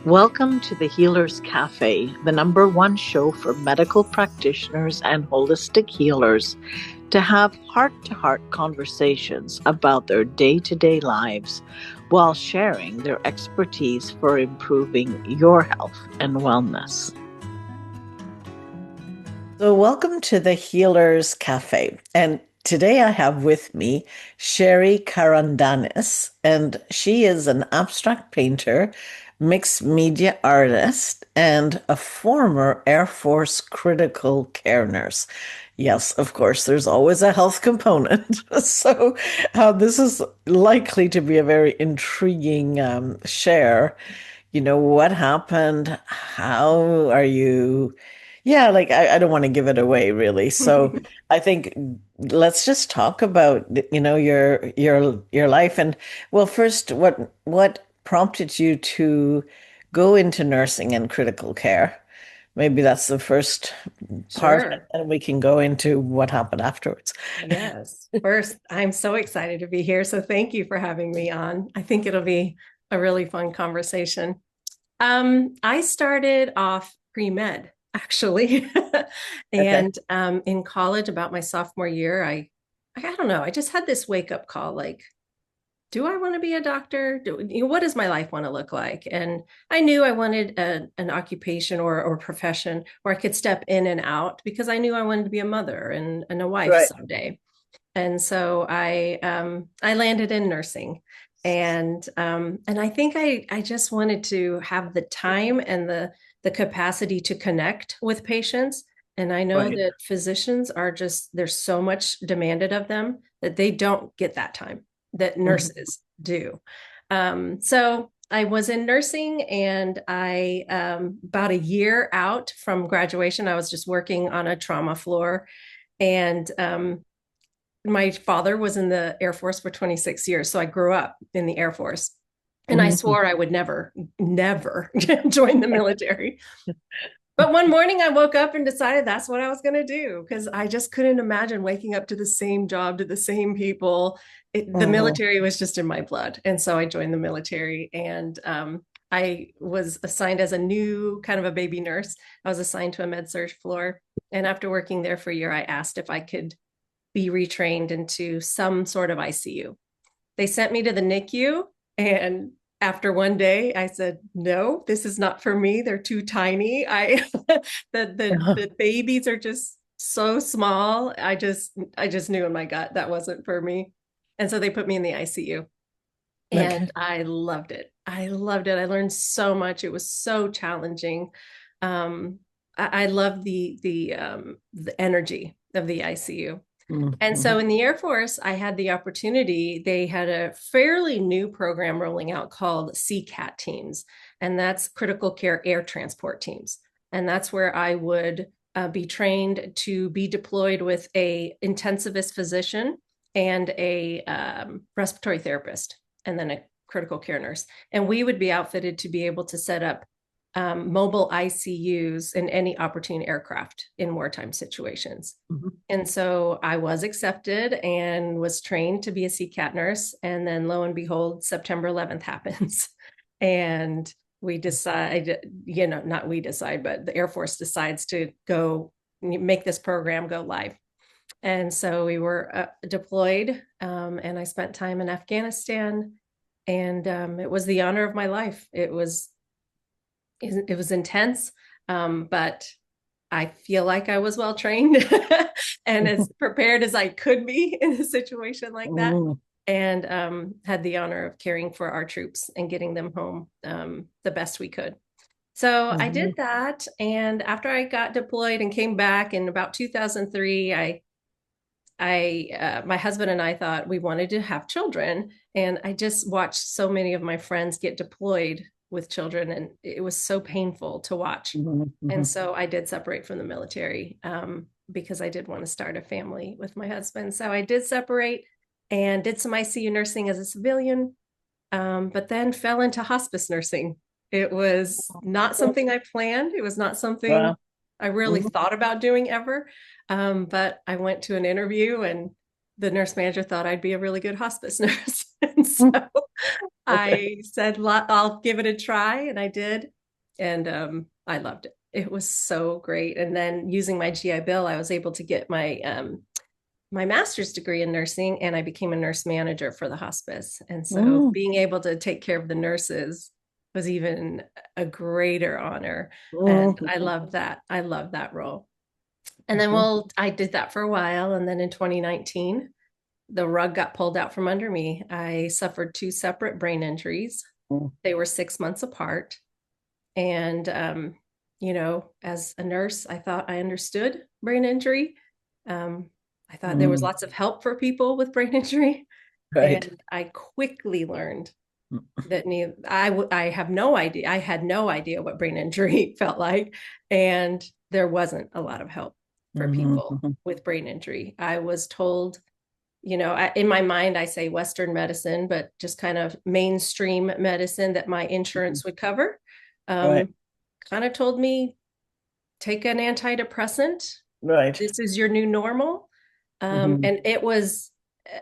Welcome to the Healers Café, the number one show for medical practitioners and holistic healers to have heart to heart conversations about their day to day lives while sharing their expertise for improving your health and wellness. So, welcome to the Healers Cafe. And today I have with me Cheri Carandanis, and she is an abstract painter, mixed media artist, and a former Air Force critical care nurse. Yes, of course, there's always a health component. So, this is likely to be a very intriguing share. What happened? How are you? Yeah, like I don't want to give it away really. So I think let's just talk about, your life. And well, first, what prompted you to go into nursing and critical care? Maybe that's the first part, Sure. and we can go into what happened afterwards. Yes. First, I'm so excited to be here. So thank you for having me on. I think it'll be a really fun conversation. I started off pre-med actually. Okay. And in college, about my sophomore year, I don't know, I just had this wake-up call like, do I want to be a doctor? What does my life want to look like? And I knew I wanted an occupation or profession where I could step in and out because I knew I wanted to be a mother and a wife Right. someday. And so I landed in nursing, and I think I just wanted to have the time and the capacity to connect with patients. And I know Right. that physicians are just there's so much demanded of them that they don't get that time that Mhm. nurses do. So I was in nursing, and I about a year out from graduation, I was just working on a trauma floor, and my father was in the Air Force for 26 years. So I grew up in the Air Force. And I Mhm. swore I would never join the military. But one morning I woke up and decided that's what I was going to do because I just couldn't imagine waking up to the same job, to the same people. The Mhm. military was just in my blood. And so I joined the military, and I was assigned as a new kind of a baby nurse. I was assigned to a med surg floor. And after working there for a year, I asked if I could be retrained into some sort of ICU. They sent me to the NICU, and after one day I said, no, this is not for me. They're too tiny. The babies are just so small. I just knew in my gut that wasn't for me. And so they put me in the ICU, Okay. and I loved it. I loved it. I learned so much. It was so challenging. I love the energy of the ICU. And so Mhm. in the Air Force, I had the opportunity. They had a fairly new program rolling out called CCAT teams, and that's critical care air transport teams. And that's where I would be trained to be deployed with a intensivist physician and a respiratory therapist, and then a critical care nurse. And we would be outfitted to be able to set up mobile ICUs in any opportune aircraft in wartime situations. Mhm. And so I was accepted and was trained to be a CCAT nurse. And then lo and behold, September 11th happens. And we decide, not we decide, but the Air Force decides to go make this program go live. And so we were deployed, and I spent time in Afghanistan, and it was the honor of my life. It was intense, but I feel like I was well trained and as prepared as I could be in a situation like that, Mhm. and had the honor of caring for our troops and getting them home the best we could. So I did Mhm. that, and after I got deployed and came back in about 2003, my husband and I thought we wanted to have children, and I just watched so many of my friends get deployed with children, and it was so painful to watch. Mhm. And Mhm. so I did separate from the military, because I did want to start a family with my husband. So I did separate and did some ICU nursing as a civilian, but then fell into hospice nursing. It was not something I planned. It was not something Wow. I really Mhm. thought about doing ever. But I went to an interview, and the nurse manager thought I'd be a really good hospice nurse. And so I said, I'll give it a try. And I did. And I loved it. It was so great. And then using my GI Bill, I was able to get my master's degree in nursing, and I became a nurse manager for the hospice. And so Mm, being able to take care of the nurses was even a greater honor. And I mhm, loved that. I loved that role. And then, mhm, well, I did that for a while. And then in 2019, the rug got pulled out from under me. I suffered two separate brain injuries. mhm, They were 6 months apart. And, as a nurse, I thought I understood brain injury. Um, I thought there was mhm. lots of help for people with brain injury. Right. And I quickly learned that I have no idea. I had no idea what brain injury felt like. And there wasn't a lot of help for Mhm, people mhm. with brain injury. I was told, in my mind, I say Western medicine, but just kind of mainstream medicine that my insurance would cover. Right. Um, Kind of told me, take an antidepressant. Right. This is your new normal. Mhm, And it was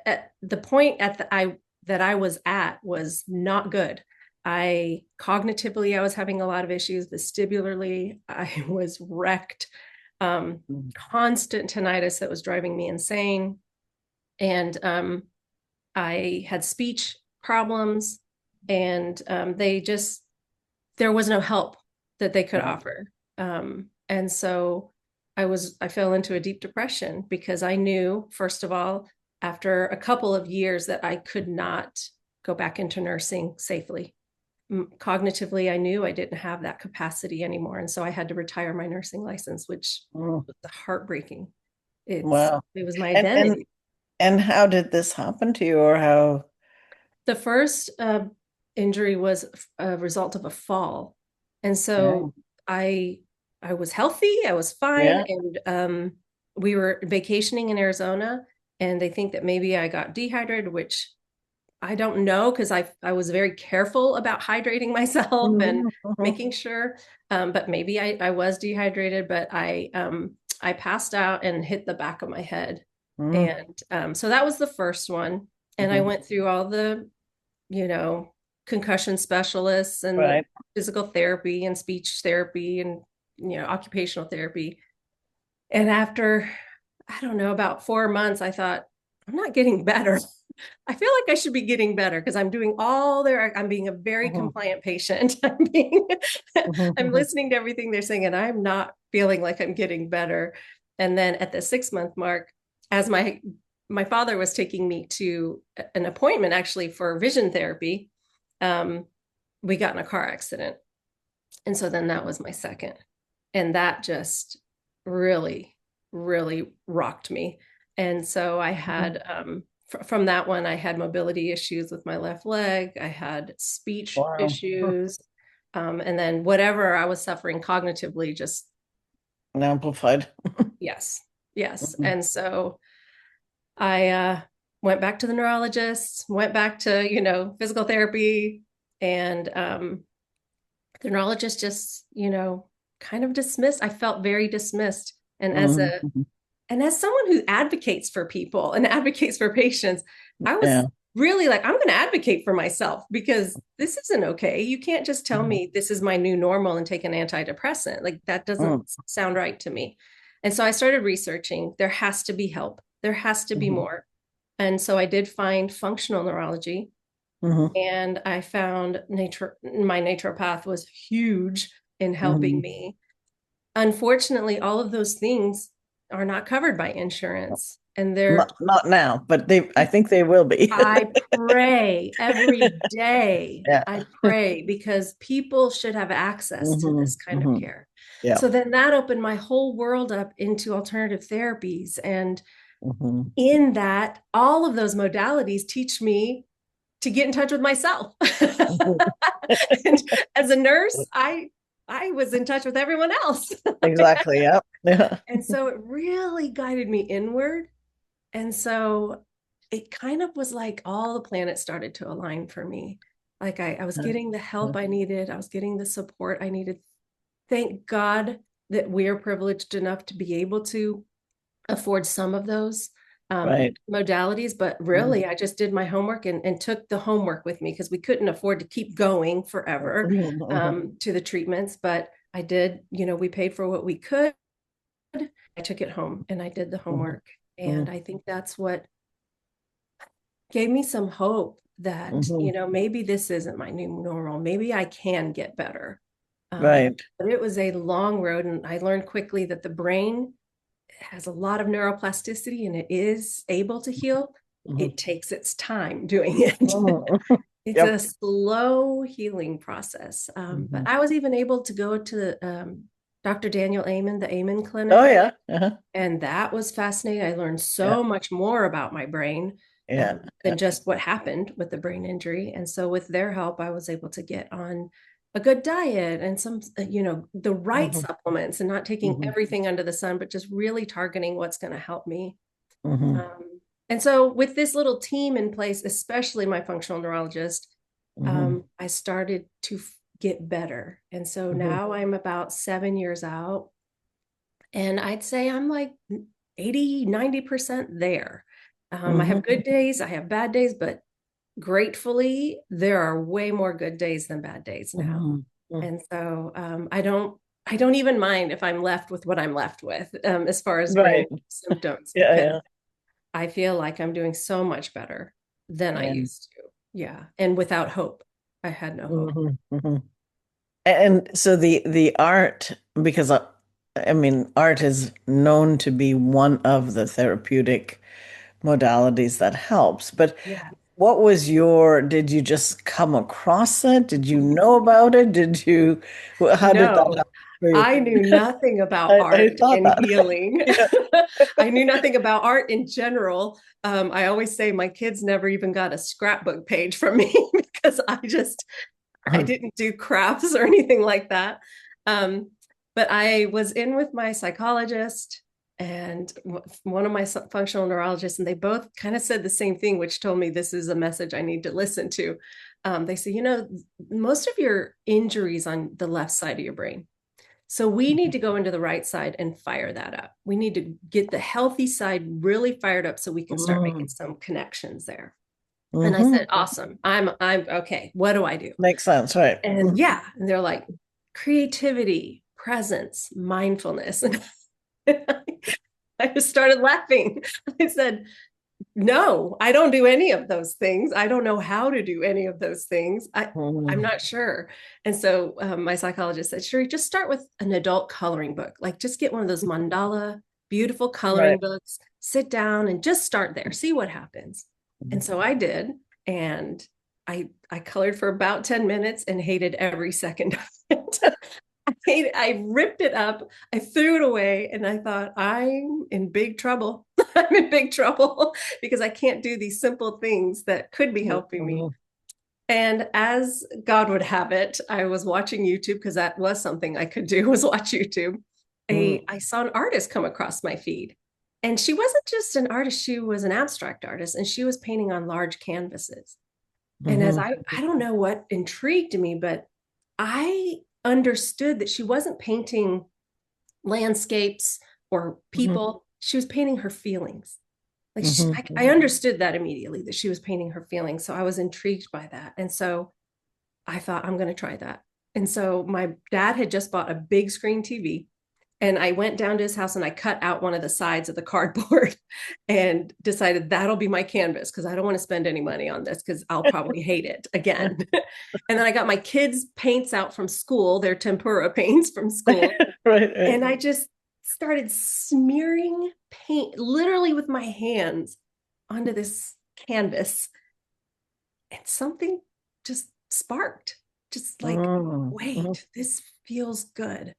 at the point that I was at was not good. I cognitively, I was having a lot of issues. Vestibularly, I was wrecked. mhm. Constant tinnitus that was driving me insane. And I had speech problems, and there was no help that they could Right. offer. And so I fell into a deep depression because I knew, first of all, after a couple of years, that I could not go back into nursing safely. Cognitively, I knew I didn't have that capacity anymore. And so I had to retire my nursing license, which Mm, was heartbreaking. wow. It was my And and identity. and how did this happen to you, or how? The first injury was a result of a fall. And Yeah. so I I was healthy, I was fine, Yeah. and we were vacationing in Arizona, and they think that maybe I got dehydrated, which I don't know because I was very careful about hydrating myself and Mhm, mhm, making sure. But maybe I was dehydrated, but I passed out and hit the back of my head. mhm, And so that was the first one. And I mhm. went through all the, you know, concussion specialists and the Right. physical therapy and speech therapy and, occupational therapy. And after, I don't know, about 4 months, I thought, I'm not getting better. I feel like I should be getting better because I'm doing all their, I'm being a very Mhm, compliant patient. mhm, I'm mhm. listening to everything they're saying and I'm not feeling like I'm getting better. And then at the 6 month mark, as my father was taking me to an appointment actually for vision therapy, um, we got in a car accident. And so then that was my second. And that just really, really rocked me. And so I Mhm. had, from that one, I had mobility issues with my left leg, I had speech Wow. issues. And then whatever I was suffering cognitively, just Amplified. yes, yes. Mhm. And so I went back to the neurologist, went back to, physical therapy, and the neurologist just, kind of dismissed. I felt very dismissed. And Mhm, mhm. as someone who advocates for people and advocates for patients, I Yeah. was really like, I'm going to advocate for myself because this isn't okay. You can't just tell Mhm. me this is my new normal and take an antidepressant. Like that doesn't Mm, sound right to me. And so I started researching. There has to be help. There has to be mhm, more. And so I did find functional neurology, mhm, and I found my naturopath was huge in helping mhm. me. Unfortunately, all of those things are not covered by insurance. And Not now, but I think they will be. I pray every day. Yeah. I pray because people should have access to Mhm, this kind of mhm. care. Yeah. So then that opened my whole world up into alternative therapies. And Mhm. in that, all of those modalities teach me to get in touch with myself. Mhm. And as a nurse, I was in touch with everyone else. Exactly. Yep. Yeah. And so it really guided me inward. And so it kind of was like all the planets started to align for me. Like I was getting the help I needed, I was getting the support I needed. Thank God that we're privileged enough to be able to afford some of those. Right. modalities, but Mhm. really I just did my homework and took the homework with me because we couldn't afford to keep going forever Mhm. to the treatments. But I did, we paid for what we could. I took it home and I did the Mhm. homework. And Mhm. I think that's what gave me some hope that, Mhm. maybe this isn't my new normal. Maybe I can get better. Right. But it was a long road. And I learned quickly that the brain has a lot of neuroplasticity and it is able to heal. Mhm. It takes its time doing it. Mhm. It's Yep. a slow healing process. But Mhm. I was even able to go to Dr. Daniel Amen, the Amen Oh Clinic, yeah. Uh-huh. and that was fascinating. I learned Yeah. so much more about my brain Yeah. than just what happened with the brain injury. And so, with their help, I was able to get on a good diet and some, the right Mhm. supplements and not taking Mhm. everything under the sun, but just really targeting what's going to help me. Mhm. And so, with this little team in place, especially my functional neurologist, Mhm. I started to get better. And so Mhm. now I'm about 7 years out, and I'd say I'm like 80, 90% there. I have Mhm. good days, I have bad days, but gratefully, there are way more good days than bad days now. Mhm. Mhm. And so I don't even mind if I'm left with what I'm left with as far as brain Right. symptoms, Yeah. because Yeah. I feel like I'm doing so much better than I And used to. Yeah. And without hope, I had no hope. mhm. Mhm. And so the art, because I mean, art is known to be one of the therapeutic modalities that helps. But Yeah. what was did you just come across it? Did you know about it? How did that No, happen for you? I knew nothing about I art thought and that. healing. Yeah. I knew nothing about art in general. I always say my kids never even got a scrapbook page from me because I didn't do crafts or anything like that. Um, but I was in with my psychologist and one of my functional neurologists, and they both kind of said the same thing, which told me this is a message I need to listen to. They say, most of your injuries on the left side of your brain. So we need to go into the right side and fire that up. We need to get the healthy side really fired up so we can start making some connections there. And I Mm-hmm. said, awesome. I'm okay. What do I do? Makes sense, right? And yeah, and they're like creativity, presence, mindfulness. And I just started laughing. I said, no, I don't do any of those things. I don't know how to do any of those things. I'm Mhm. not sure. And so my psychologist said, Cheri, just start with an adult coloring book. Like just get one of those mandala, beautiful coloring Right. books, sit down and just start there, see what happens. And so I did. And I colored for about 10 minutes and hated every second of it. I ripped it up, I threw it away, and I thought, I'm in big trouble. I'm in big trouble because I can't do these simple things that could be helping me. Mhm. And as God would have it, I was watching YouTube because that was something I could do was watch YouTube. Mhm. I saw an artist come across my feed. And she wasn't just an artist, she was an abstract artist and she was painting on large canvases. And as Mhm. I don't know what intrigued me, but I understood that she wasn't painting landscapes or Mhm. people. She was painting her feelings. Like Mhm. I understood that immediately that she was painting her feelings. So I was intrigued by that. And so I thought, I'm going to try that. And so my dad had just bought a big screen TV. And I went down to his house and I cut out one of the sides of the cardboard and decided that'll be my canvas because I don't want to spend any money on this because I'll probably hate it again. And then I got my kids' paints out from school, their tempura paints from school. Right, right. And I just started smearing paint literally with my hands onto this canvas. And something just sparked, just like, Mhm. Mhm. wait, this feels good.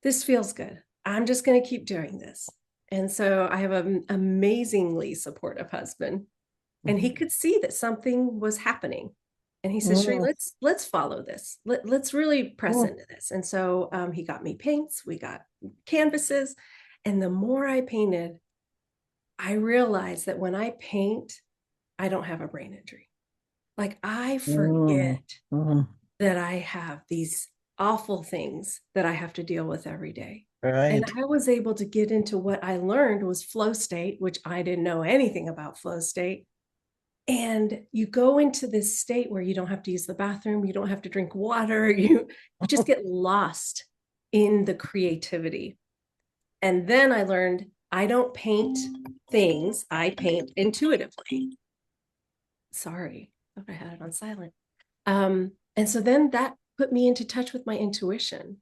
This feels good. I'm just going to keep doing this. And so I have an amazingly supportive husband, and he could see that something was happening. And he says, Cheri, Mhm. let's follow this. Let's really press Mhm. into this. And so he got me paints, we got canvases. And the more I painted, I realized that when I paint, I don't have a brain injury. Like I Mhm. forget Mhm. that I have these awful things that I have to deal with every day. And Right. I was able to get into what I learned was flow state, which I didn't know anything about flow state. And you go into this state where you don't have to use the bathroom, you don't have to drink water, you just get lost in the creativity. And then I learned I don't paint things, I paint intuitively. Sorry, I thought I had it on silent. And so then that put me into touch with my intuition.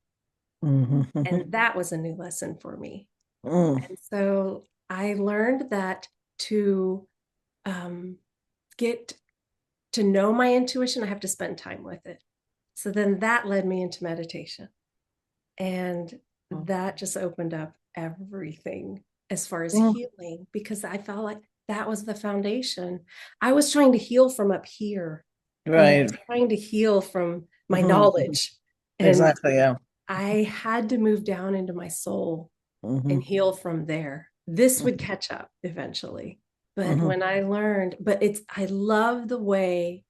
Mhm. And that was a new lesson for me. Mm. And so I learned that to um, get to know my intuition, I have to spend time with it. So then that led me into meditation. And that just opened up everything as far as Mm. healing, because I felt like that was the foundation. I was trying to heal from up here, and I Right. was trying to heal from my Mhm. knowledge. And Exactly. Yeah. I had to move down into my soul and Hmm. heal from there. This would catch up eventually. But Hmm. when I learned, but I love the way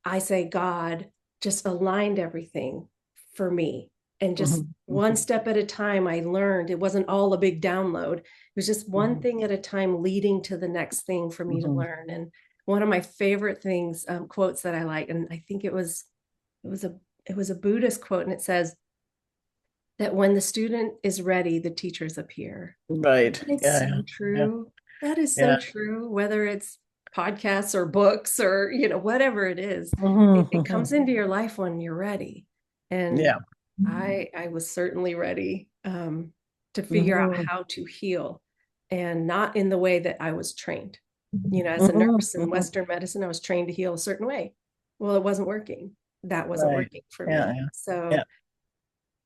I say God just aligned everything for me. And just Hmm. one step at a time, I learned it wasn't all a big download. It was just one Hmm. thing at a time leading to the next thing for me to Hmm. learn. And one of my favorite things, quotes that I like, and I think it was a, it was a Buddhist quote, and it says that when the student is ready, the teachers appear. Right. It's Yeah. so Yeah. true. That is so Yeah. true, whether it's podcasts or books or, whatever it is. It Hmm. comes into your life when you're ready. And Yeah. I was certainly ready to figure out Hmm. how to heal, and not in the way that I was trained. As a Hmm. nurse in Hmm. Western medicine, I was trained to heal a certain way. Well, it wasn't working. That wasn't Right. working for Yeah. me. Yeah. Yeah. So Yeah.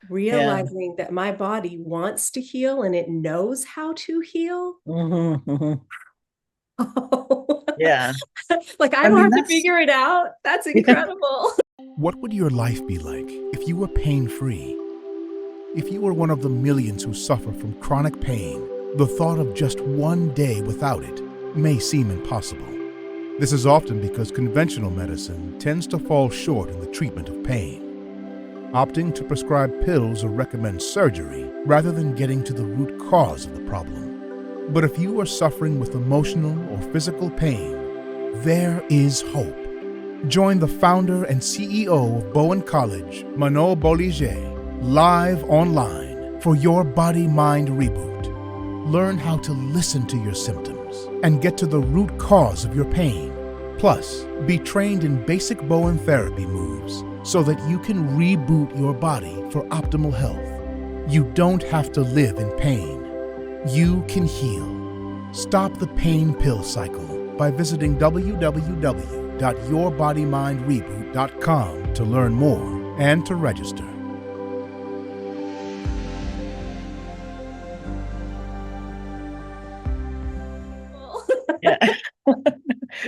realizing that my body wants to heal and it knows how to heal. Hmm. Hmm. Oh, Yeah. like I I don't mean, have to that's, figure it out. That's yeah. incredible. What would your life be like if you were pain free? If you were one of the millions who suffer from chronic pain, the thought of just one day without it may seem impossible. This is often because conventional medicine tends to fall short in the treatment of pain, opting to prescribe pills or recommend surgery rather than getting to the root cause of the problem. But if you are suffering with emotional or physical pain, there is hope. Join the founder and CEO of Bowen College, Manon live online for your body-mind reboot. Learn how to listen to your symptoms and get to the root cause of your pain. Plus, be trained in basic Bowen therapy moves so that you can reboot your body for optimal health. You don't have to live in pain. You can heal. Stop the pain pill cycle by visiting www.yourbodymindreboot.com to learn more and to register. Yeah.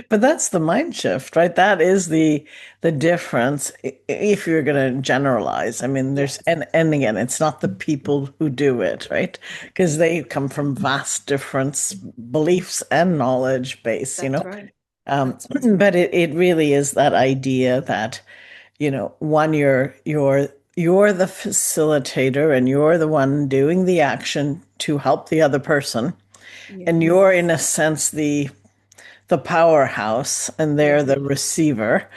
But that's the mind shift, right? That is the difference if you're going to generalize. I mean, there's Yes, and again, it's not the people who do it, right? Because they come from vast different beliefs and knowledge base, that's right. Um, That's right. but it really is that idea that, one, you're the facilitator and you're the one doing the action to help the other person. And Yes. you're in a sense the powerhouse and they're Mhm. the receiver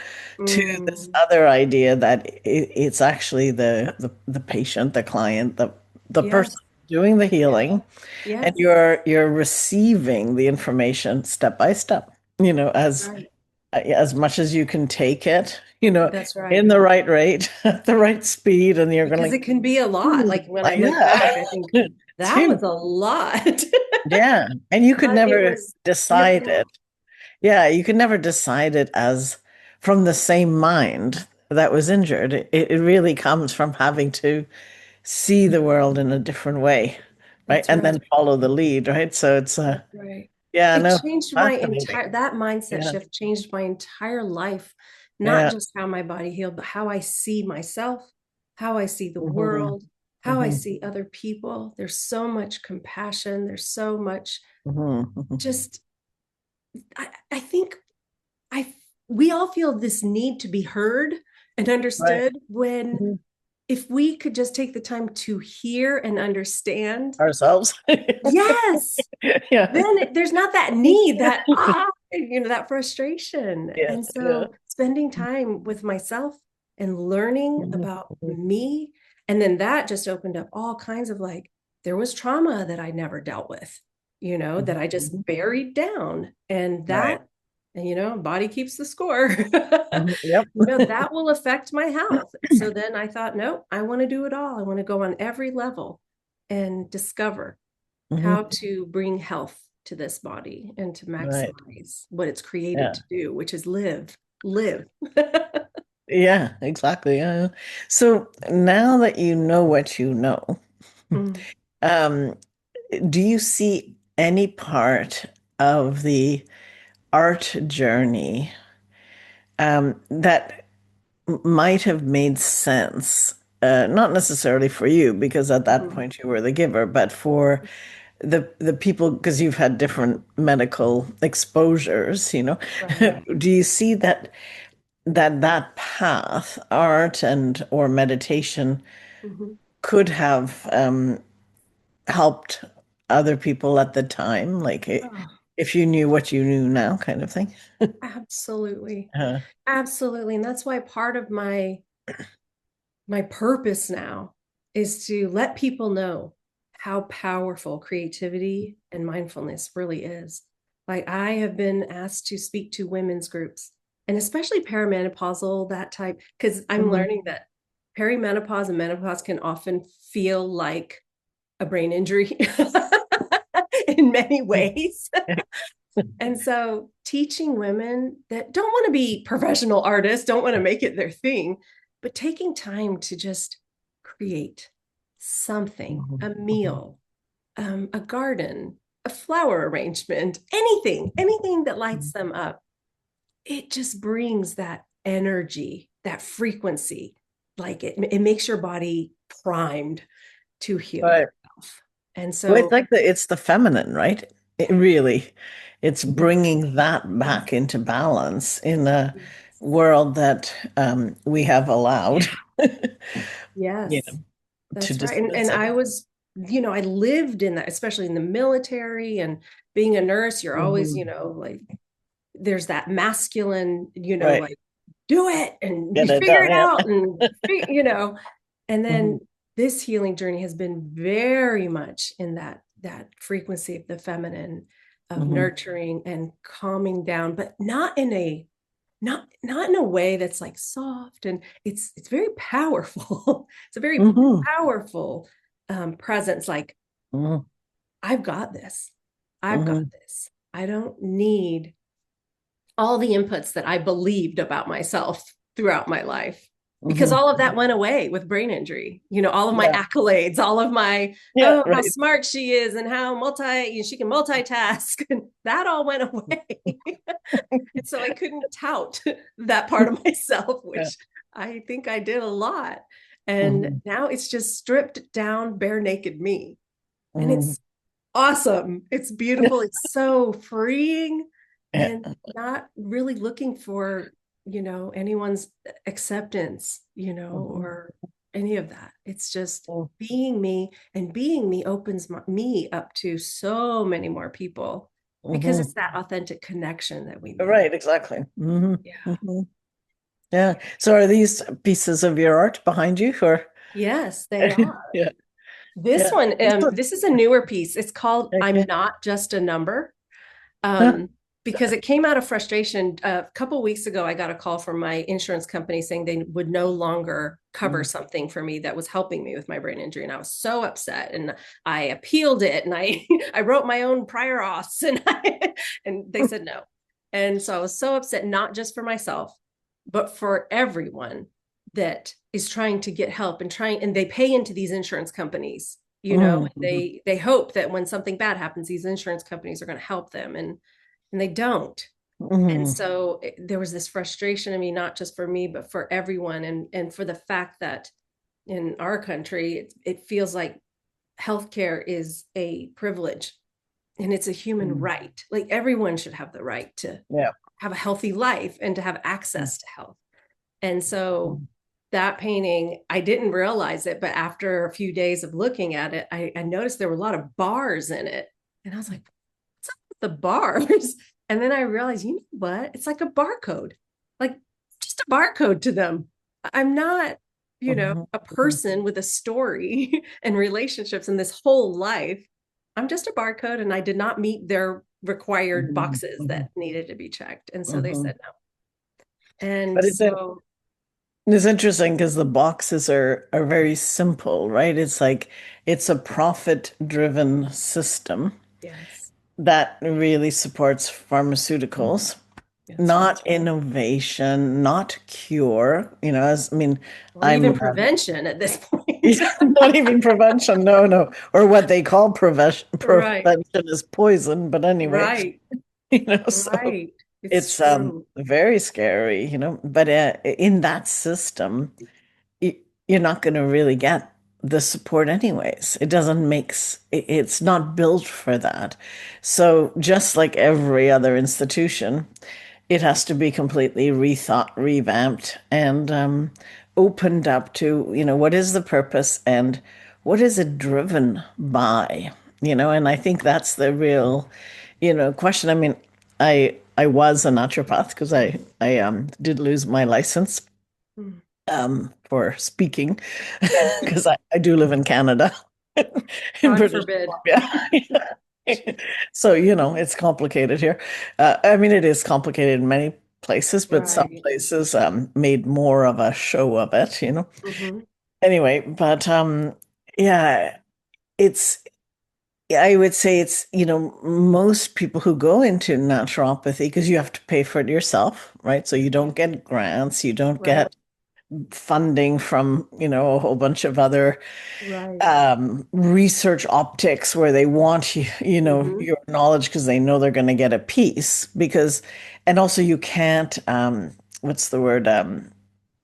to this Mm. other idea that it's actually the patient, the client, the person Yes. doing the Yes. healing, and Yes. you're receiving the information step by step, That's right. as much as you can take it, That's in right. the right rate, at the right speed, and you're going Because like, it can be a lot. Like when I look yeah, back, I think it's that was huge. a lot. Yeah, and you could But it never was decide beautiful. it. Yeah, you could never decide it as from the same mind that was injured. It really comes from having to see the world in a different way, right? That's And right. then follow the lead, right? So it's That's right. yeah, It no, changed my fascinating. entire, that mindset Yeah, shift changed my entire life, not yeah. just how my body healed, but how I see myself, how I see the Hmm. world, how I Hmm. see other people. There's so much compassion. There's so much Hmm. just, I think I, we all feel this need to be heard and Right. understood when, Mhm. if we could just take the time to hear and understand, Ourselves. yes, Yeah. then there's not that need, that that frustration. Yes. And Yeah. so spending time with myself and learning Mhm. about Mhm. me, and then that just opened up all kinds of, like, there was trauma that I never dealt with, that I just Mhm. buried down, and Right. that, and body keeps the score. Mhm. Yep. That will affect my health. So then I thought, no, I want to do it all. I want to go on every level and discover how Mhm. to bring health to this body and to Right. maximize what it's created Yeah. to do, which is live. Yeah, exactly. Yeah. So now that you know what you know, Mm, um, do you see any part of the art journey that might have made sense? Not necessarily for you, because at that mhm. point you were the giver, but for the people, because you've had different medical exposures, Right. do you see that path, art and or meditation, Mhm. could have helped other people at the time, like Oh, if you knew what you knew now, kind of thing? absolutely. Uh, Absolutely. And that's why part of my purpose now is to let people know how powerful creativity and mindfulness really is. Like, I have been asked to speak to women's groups, and especially perimenopausal, that type, because I'm mhm. learning that perimenopause and menopause can often feel like a brain injury in many ways. And so teaching women that don't want to be professional artists, don't want to make it their thing, but taking time to just create something, Mhm. a Mhm. meal, a garden, a flower arrangement, anything that lights Mhm. them up, it just brings that energy, that frequency. Like, it makes your body primed to heal Right. yourself. And Well, it's so, like it's the feminine, right? It really, it's bringing that back into balance in a world that we have allowed, you yes. know, to That's right. And dismiss it. I was, I lived in that, especially in the military, and being a nurse, you're always, Mhm. like, there's that masculine, Right. like, do it and you Get it figure done. it Yeah. out, and Mhm. then this healing journey has been very much in that frequency of the feminine, of Mhm. nurturing and calming down, but not in a way that's like soft, and it's very powerful. It's a very Mhm. powerful presence, like, Mhm. I've got this. I've got Mhm. this. I don't need all the inputs that I believed about myself throughout my life, because Mhm. all of that went away with brain injury. All of my Yeah. accolades, all of my, Yeah. oh, how Right. smart she is, and how she can multitask, and that all went away. And so I couldn't tout that part of myself, Yeah. which I think I did a lot. And Mhm. now it's just stripped down, bare naked me. And Mhm. it's awesome. It's beautiful. It's so freeing, Yeah. and not really looking for, anyone's acceptance, Mhm. or any of that. It's just being me, and being me opens me up to so many more people, because Mhm. it's that authentic connection that we make. Right. Exactly. Hmm. Yeah. Hmm. Yeah. So are these pieces of your art behind you, or? Yes, they are. Yeah. This Yeah. one, This one. this is a newer piece. It's called I'm Okay. Not Just a Number. Huh. Because it came out of frustration. A couple of weeks ago, I got a call from my insurance company saying they would no longer cover Mm. something for me that was helping me with my brain injury. And I was so upset, and I appealed it, and I, I wrote my own prior auths, and they said no. And so I was so upset, not just for myself, but for everyone that is trying to get help, and they pay into these insurance companies, Mhm. and they hope that when something bad happens, these insurance companies are going to help them, and they don't. And Mhm. so there was this frustration, I mean, not just for me, but for everyone, and for the fact that in our country, it feels like healthcare is a privilege, and it's a human Mhm. right. Like, everyone should have the right to Yeah. have a healthy life and to have Mm. access to health. And so that painting, I didn't realize it, but after a few days of looking at it, I noticed there were a lot of bars in it. And I was like, what's up with the bars? And then I realized, you know what? It's like a barcode, like just a barcode to them. I'm not, Mhm. a person with a story and relationships in this whole life. I'm just a barcode, and I did not meet their required Mhm. boxes Mhm. that needed to be checked. And so they Mhm. said no. And But so, it's interesting because the boxes are very simple, right? It's like it's a profit-driven system yes, that really supports pharmaceuticals, that's right. not innovation, not cure. As I mean, Or even I'm prevention at this point. not even prevention. No, no, or what they call prevention. Right, Prevention is poison, but anyway, right, so right. It's it's true. very scary, But in that system, y- you're not going to really get the support anyways. It doesn't it's not built for that. So just like every other institution, it has to be completely rethought, revamped, and opened up to, what is the purpose and what is it driven by, and I think that's the real, question. I mean, I was a naturopath because I did lose my license Mm. for speaking because I do live in Canada, in God British forbid. Columbia. So, it's complicated here. I mean, it is complicated in many places, but some Right. places made more of a show of it. Hmm. Anyway, but yeah, it's I would say it's, most people who go into naturopathy, because you have to pay for it yourself, right? So you don't get grants, you don't Right. get funding from, a whole bunch of other Right. research optics where they want Hmm. your knowledge because they know they're going to get a piece and also you can't, what's the word?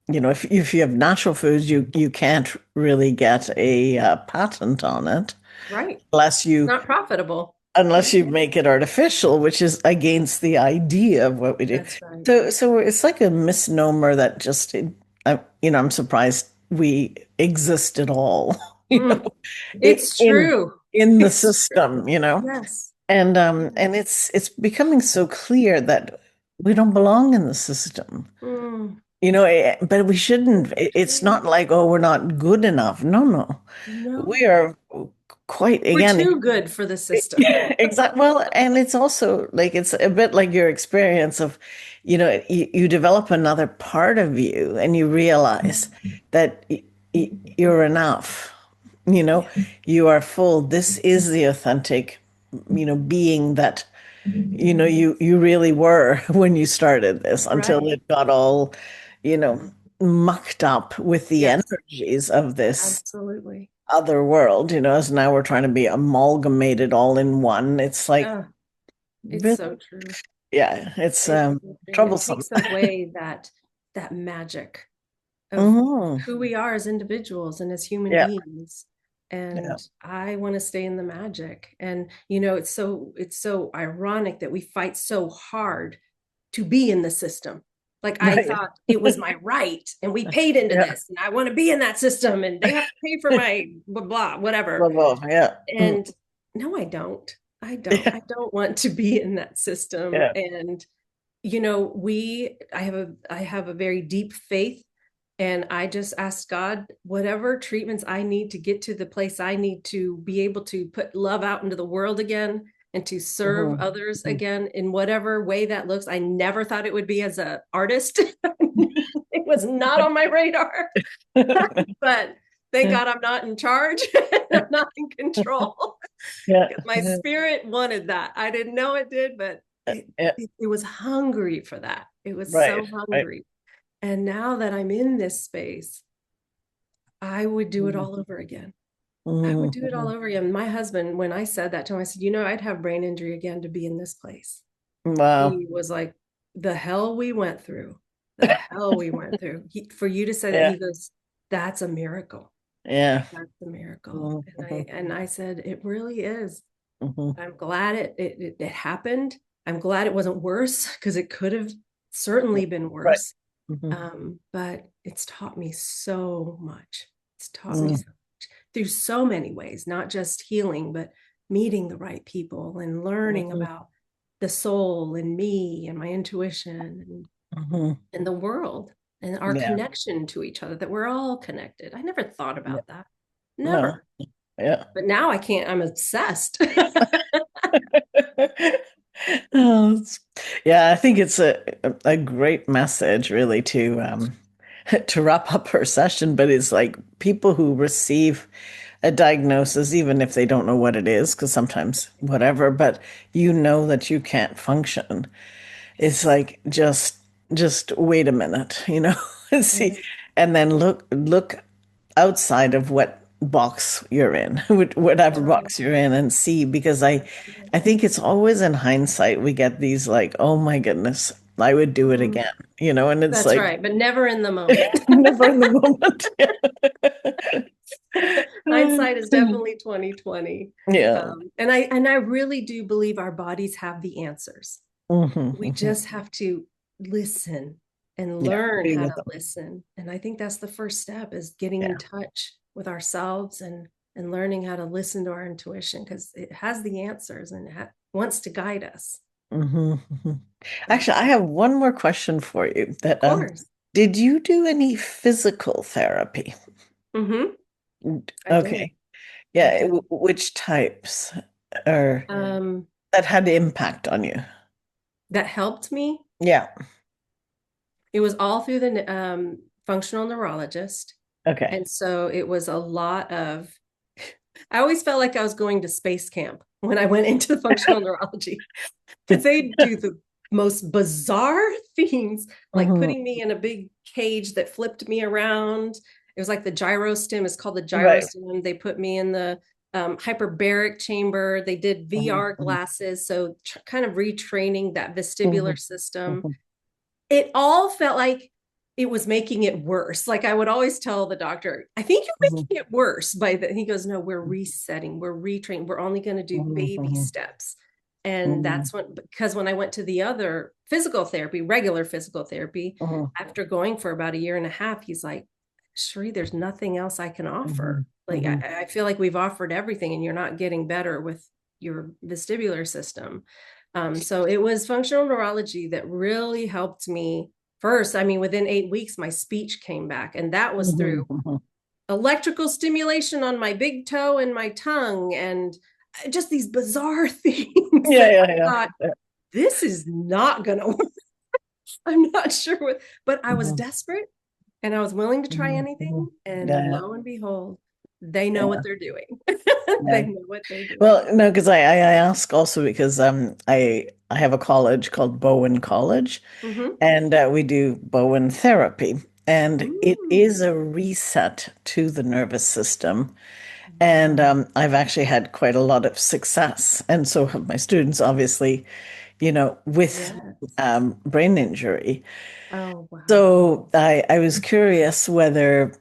If you have natural foods, you can't really get a patent on it Right. unless It's you not profitable. unless you make it artificial, which is against the idea of what we do. That's right. So it's like a misnomer that I'm surprised we exist at all, Mm. i- It's in true. in the It's true. system. Yes. And it's becoming so clear that we don't belong in the system. Mm. But we shouldn't. It's It's true. not like, oh, we're not good enough. No, no. We No. are quite, We're again, too good for the system. yeah, exactly. Well, and it's also like it's a bit like your experience of, you develop another part of you and you realize that you're enough. You know, Yeah. you are full. This is the authentic, being that, you really were when you started this until Right. it got all, you know, mucked up with the Yes. energies of this Absolutely. other world, as now we're trying to be amalgamated all in one. It's like, Oh, it's really, so true. yeah, it's It's so true. It troublesome. takes away that magic of Hmm. who we are as individuals and as human Yeah, beings. yeah, And I want to stay in the magic. And it's so ironic that we fight so hard to be in the system. Like I right. thought it was my right, and we paid into Yeah, this, and I want to be in that system, and they have to pay for my blah blah whatever. blah, blah, yeah. Mm. And no, I don't. I don't. Yeah, I don't want to be in that system. yeah, And I have a very deep faith, and I just ask God whatever treatments I need to get to the place I need to be able to put love out into the world again and to serve mhm, others mhm. again in whatever way that looks. I never thought it would be as an artist. It was not on my radar. But thank God I'm not in charge. I'm not in control. Yeah, My yeah, spirit wanted that. I didn't know it did, but it, yeah, it, it was hungry for that. It was right, so right. hungry. And now that I'm in this space, I would do it Mhm, all over again. I would mhm, do it all mhm. over again. My husband, when I said that to him, I said, I'd have brain injury again to be in this place. Wow. He was like, the hell we went through, the hell we went through. For you to say that, Yeah, he goes, that's a miracle. yeah. That's a miracle. Mhm, And I mhm, and I said, it really is. mhm. I'm glad it happened. I'm glad it wasn't worse because it could have certainly been Right. worse. Mhm. But it's taught me so much. It's taught me Mm, so much through so many ways, not just healing, but meeting the right people and learning mhm, about the soul and me and my intuition mhm. and the world and our Yeah. connection to each other, that we're all connected. I never thought Yeah. about that. No. Never. Yeah. But now I can't, I'm obsessed. Oh, yeah, I think it's a great message really to to wrap up our session, but it's like people who receive a diagnosis, even if they don't know what it is, because sometimes whatever, but you know that you can't function. It's like just wait a minute, and see, Yes. and then look outside of what box you're in, whatever That's right. box you're in, and see, because That's right. I think it's always in hindsight we get these like, oh my goodness, I would do it Mhm. again, and it's That's like right. But never in the moment. never in the moment. Hindsight is definitely 2020. Yeah. And I really do believe our bodies have the answers. Hmm. We Hmm. just have to listen and Yeah. learn Be how with to them. listen. And I think that's the first step, is getting in Yeah. touch with ourselves and learning how to listen to our intuition, because it has the answers and wants to guide us. Hmm. Hmm. So, Actually, I have one more question for you. of That course. did you do any physical therapy? Hmm. I did. Okay. I Yeah. did. Which types are Um, that had impact on you? that helped me. Yeah. It was all through the functional neurologist. Okay. And so it was a lot of, I always felt like I was going to space camp when I went into functional neurology, because they do the most bizarre things, like Hmm. putting me in a big cage that flipped me around. It was like the gyrostim. It's called the Right. gyrostim. They put me in the hyperbaric chamber. They did VR Hmm. glasses, so kind of retraining that Hmm. vestibular system. Hmm. It all felt like it was making it worse. Like I would always tell the doctor, I think you're Hmm. making it worse by the, he goes, no, we're resetting, we're retraining, we're only going to do baby Hmm. steps. And Hmm. that's when, because when I went to the other physical therapy, regular physical therapy, Hmm. after going for about a year and a half, he's like, Cheri, there's nothing else I can offer. Hmm. Like, Hmm. I feel like we've offered everything and you're not getting better with your vestibular system. So it was functional neurology that really helped me first. I mean, within 8 weeks, my speech came back, and that was through Hmm. electrical stimulation on my big toe and my tongue, and just these bizarre things Yeah, that yeah, I yeah. thought, Yeah. this is not going to work. I'm not sure what, but I was Hmm. desperate and I was willing to try Hmm. Hmm. anything. And Yeah, lo and behold, they know what yeah, they're doing. yeah. They know what they're doing. Well, no, because I ask also because I have a college called Bowen College, Mm-hmm. and we do Bowen therapy, and it is Mm. a reset to the nervous system. And Wow. I've actually had quite a lot of success, and so have my students, obviously, with Yes. brain injury. Oh, wow. So I was curious whether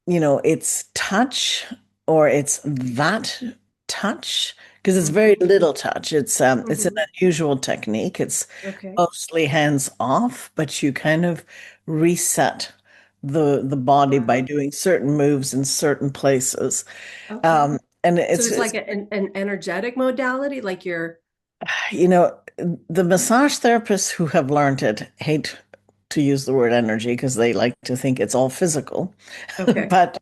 it's touch or it's that touch because it's very Mm-hmm. little touch. It's an Mm-hmm. unusual technique. It's Okay. mostly hands off, but you kind of reset the body by Wow. doing certain moves in certain places. Okay. And So it's, it's like it's an energetic modality, like you're you know the massage therapists who have learned it hate to use the word energy because they like to think it's all physical. okay. But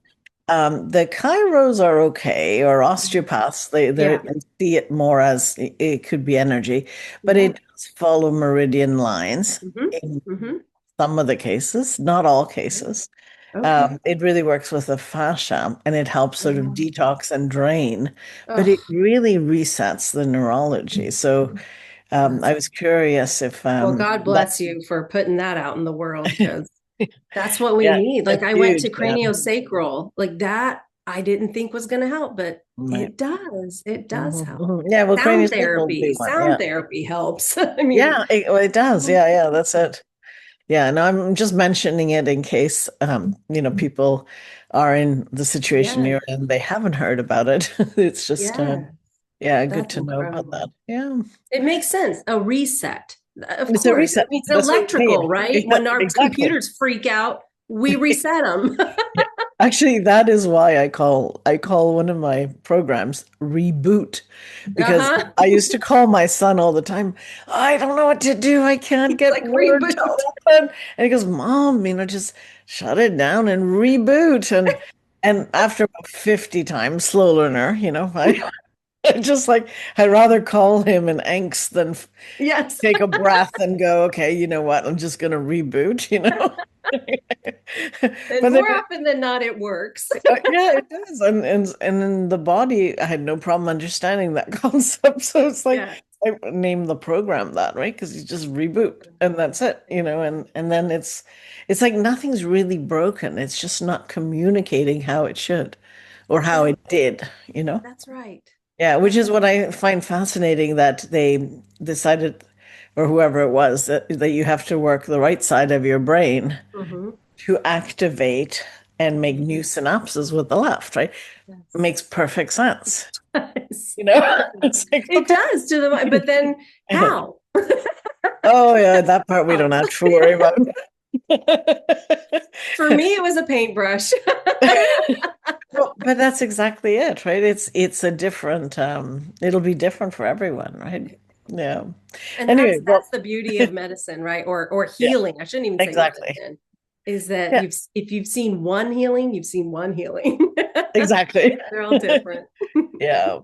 the chiros are okay, or osteopaths, they Yeah. see it more as it could be energy, but Yeah. it does follow meridian lines Mm-hmm. in Mm-hmm. some of the cases, not all cases. Okay. It really works with the fascia and it helps sort of Wow. detox and drain, but it Oh, really resets the neurology. So that's I was curious if well, God that, bless you for putting that out in the world, because that's what we yeah, need. Like that's I went huge. to Yeah, craniosacral, like that I didn't think was going to help, but right. it does. It does Mhm, help. mhm. Yeah, well, Sound craniosacral would be therapy. one. Yeah. Sound therapy helps. I mean, Yeah, it does. Yeah, yeah, that's it. Yeah, and I'm just mentioning it in case people are in the situation yeah. you're in. They haven't heard about it. It's just Yeah. yeah, good That's to know about incredible. that. Yeah. It makes sense. A reset. Of It's a course. I reset. mean, it's That's what I'm electrical, saying. right? Yeah, When our exactly. computers freak out, we reset them. Yeah. Actually, that is why I call one of my programs Reboot, because Uh-huh. I used to call my son all the time. I don't know what to do. I can't It's get like Word to reboot. open. And he goes, Mom, just shut it down and reboot. And after about 50 times, slow learner, I just like I'd rather call him in angst than Yes. take a breath and go, okay, you know what? I'm just gonna reboot. And But then more often than not, it works. yeah, it does. And in the body, I had no problem understanding that concept. So it's like Yeah. I name the program that, right? Because you just reboot and that's it. And then it's like nothing's really broken. It's just not communicating how it should or how Yeah, it did. that's right. Yeah, which That's is what I find fascinating that they decided, or whoever it was, that you have to work the right side of your brain hmm to activate and make new synapses with the left, right? It Yes. makes perfect sense. Yes. It's like, It does to the mind, but then okay. how? Oh yeah, that part we How? don't have to worry about. For me, it was a paintbrush. Well, but that's exactly it, right? It's a different it'll be different for everyone, right? Yeah. And Anyway, that's well, the beauty of medicine, right? Or yeah, healing. I shouldn't even say exactly. medicine. Is that Yeah, if you've seen one healing, you've seen one healing. exactly. They're all different. Yeah.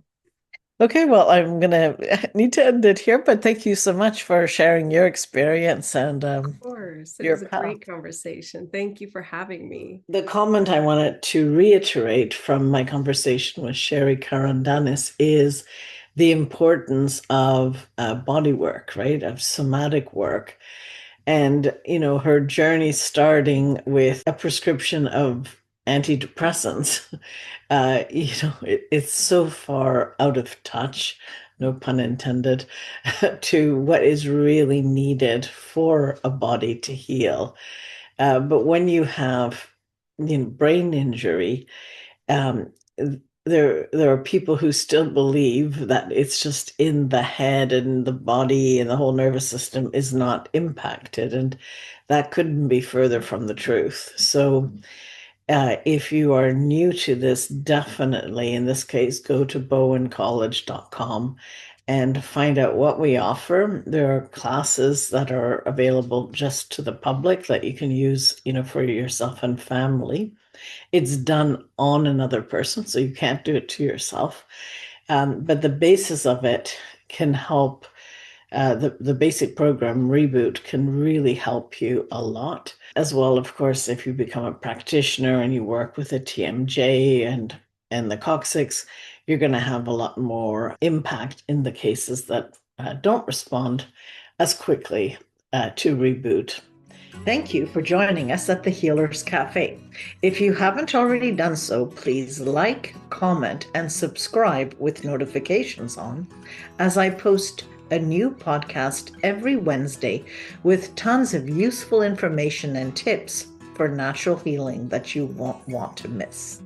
Okay, well, I'm gonna need to end it here, but thank you so much for sharing your experience and Of course. It your was a path. great conversation. Thank you for having me. The comment I wanted to reiterate from my conversation with Cheri Carandanis is the importance of body work, right? Of somatic work. And, her journey starting with a prescription of antidepressants, it's so far out of touch, no pun intended, to what is really needed for a body to heal. But when you have, brain injury, um, there are people who still believe that it's just in the head and the body and the whole nervous system is not impacted, and that couldn't be further from the truth. So if you are new to this, definitely in this case, go to bowencollege.com and find out what we offer. There are classes that are available just to the public that you can use, for yourself and family. It's done on another person, so you can't do it to yourself. But the basis of it can help. The basic program Reboot can really help you a lot. As well, of course, if you become a practitioner and you work with a TMJ and the coccyx, you're going to have a lot more impact in the cases that don't respond as quickly to Reboot. Thank you for joining us at the Healers Cafe. If you haven't already done so, please like, comment, and subscribe with notifications on, as I post a new podcast every Wednesday with tons of useful information and tips for natural healing that you won't want to miss.